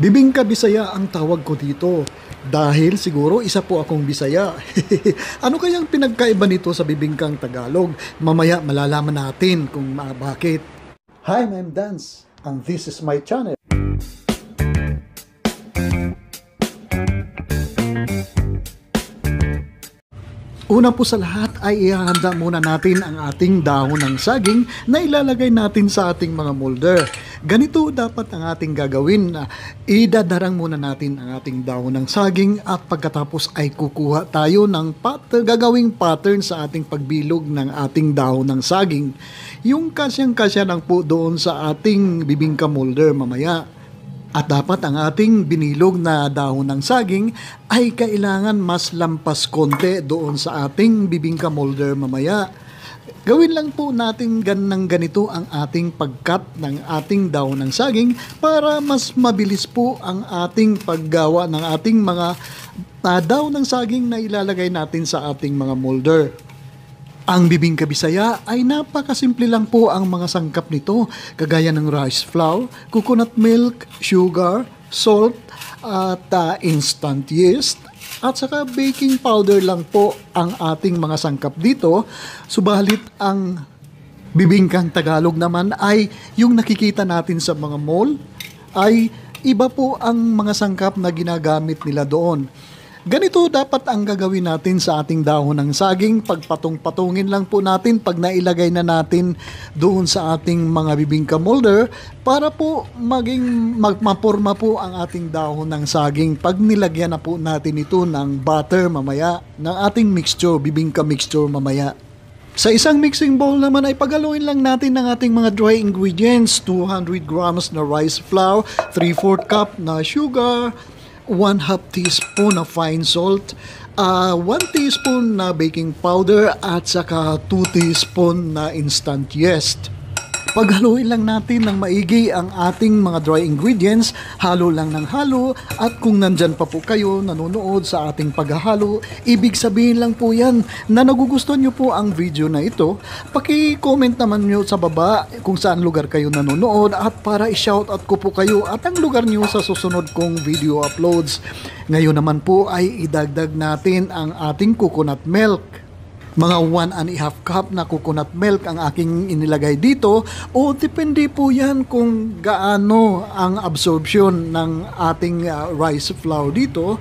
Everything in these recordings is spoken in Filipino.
Bibingka Bisaya ang tawag ko dito dahil siguro isa po akong Bisaya. Ano kayang pinagkaiba nito sa bibingkang Tagalog? Mamaya malalaman natin kung bakit. Hi, I'm Dance and this is my channel. Una po sa lahat ay ihahanda muna natin ang ating dahon ng saging na ilalagay natin sa ating mga molder. Ganito dapat ang ating gagawin. Idadarang muna natin ang ating dahon ng saging at pagkatapos ay kukuha tayo ng gagawing pattern sa ating pagbilog ng ating dahon ng saging. Yung kasyang-kasya lang po doon sa ating bibingka molder mamaya. At dapat ang ating binilog na dahon ng saging ay kailangan mas lampas konti doon sa ating bibingka molder mamaya. Gawin lang po natin ganito ang ating pagkat ng ating dahon ng saging para mas mabilis po ang ating paggawa ng ating mga dahon ng saging na ilalagay natin sa ating mga molder. Ang bibingka Bisaya ay napakasimple lang po ang mga sangkap nito, kagaya ng rice flour, coconut milk, sugar, salt, at instant yeast, at saka baking powder lang po ang ating mga sangkap dito. Subalit ang bibingkang Tagalog naman ay yung nakikita natin sa mga mall ay iba po ang mga sangkap na ginagamit nila doon. Ganito dapat ang gagawin natin sa ating dahon ng saging. Pagpatong-patungin lang po natin pag nailagay na natin doon sa ating mga bibingka molder para po maporma po ang ating dahon ng saging pag nilagyan na po natin ito ng butter mamaya, ng ating mixture, bibingka mixture mamaya. Sa isang mixing bowl naman ay paghaluin lang natin ng ating mga dry ingredients, 200 grams na rice flour, 3/4 cup na sugar, 1/2 teaspoon na fine salt, 1 teaspoon na baking powder at saka 2 teaspoon na instant yeast. Paghaluin lang natin ng maigi ang ating mga dry ingredients, halo lang ng halo, at kung nandyan pa po kayo nanonood sa ating paghahalo, ibig sabihin lang po yan na nagugustuhan nyo po ang video na ito. Paki-comment naman nyo sa baba kung saan lugar kayo nanonood at para i-shoutout ko po kayo at ang lugar nyo sa susunod kong video uploads. Ngayon naman po ay idagdag natin ang ating coconut milk. Mga 1.5 cup na coconut milk ang aking inilagay dito, o depende po yan kung gaano ang absorption ng ating rice flour dito.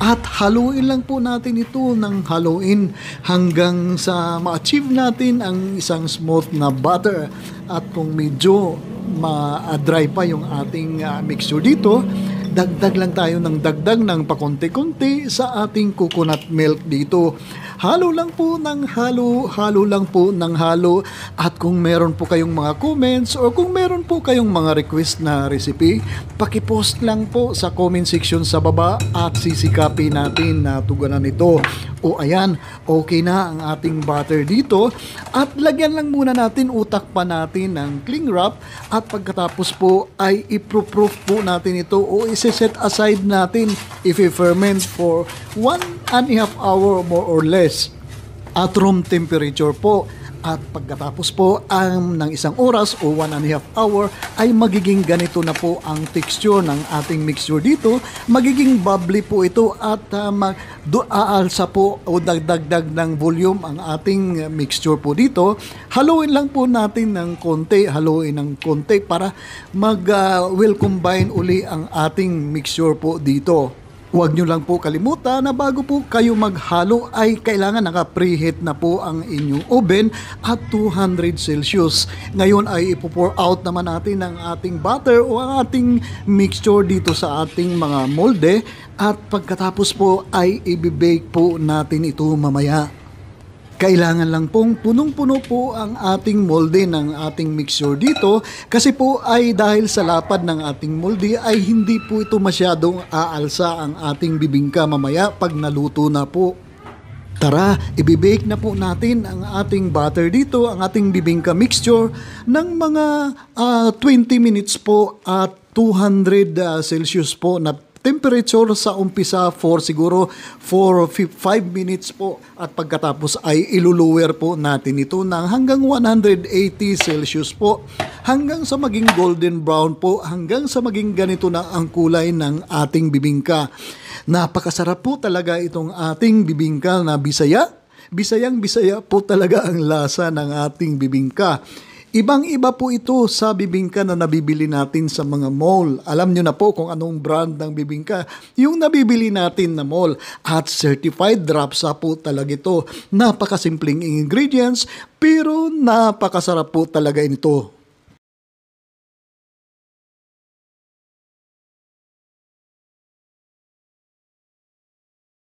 At haluin lang po natin ito ng haluin hanggang sa ma-achieve natin ang isang smooth na butter. At kung medyo ma-dry pa yung ating mixture dito, dagdag lang tayo ng dagdag ng pakonti-konti sa ating coconut milk dito. Halo lang po ng halo, halo lang po ng halo. At kung meron po kayong mga comments or kung meron po kayong mga request na recipe, pakipost lang po sa comment section sa baba at sisikapin natin na tuganan ito. O ayan, okay na ang ating butter dito. At lagyan lang muna natin, utak pa natin ng cling wrap. At pagkatapos po ay i-proof po natin ito o i-set aside natin i-ferment for 1.5 hour more or less at room temperature po. At pagkatapos po ng isang oras o 1.5 hour ay magiging ganito na po ang texture ng ating mixture dito. Magiging bubbly po ito at aalsa po o dagdag ng volume ang ating mixture po dito. Haluin lang po natin ng konti, haluin ng konti para will combine uli ang ating mixture po dito. Huwag nyo lang po kalimutan na bago po kayo maghalo ay kailangan naka-preheat na po ang inyong oven at 200 Celsius. Ngayon ay ipo-pour out naman natin ang ating butter o ang ating mixture dito sa ating mga molde at pagkatapos po ay i-bake po natin ito mamaya. Kailangan lang pong punong-puno po ang ating molde ng ating mixture dito kasi po ay dahil sa lapad ng ating molde ay hindi po ito masyadong aalsa ang ating bibingka mamaya pag naluto na po. Tara, ibibake na po natin ang ating butter dito, ang ating bibingka mixture ng mga 20 minutes po at 200 Celsius po na temperature sa umpisa for 5 minutes po at pagkatapos ay iluluwer po natin ito ng hanggang 180 Celsius po hanggang sa maging golden brown po, hanggang sa maging ganito na ang kulay ng ating bibingka. Napakasarap po talaga itong ating bibingka na Bisaya. Bisayang-Bisaya po talaga ang lasa ng ating bibingka. Ibang-iba po ito sa bibingka na nabibili natin sa mga mall. Alam nyo na po kung anong brand ng bibingka yung nabibili natin na mall. At certified Rapsa po talaga ito. Napakasimpleng ingredients pero napakasarap po talaga ito.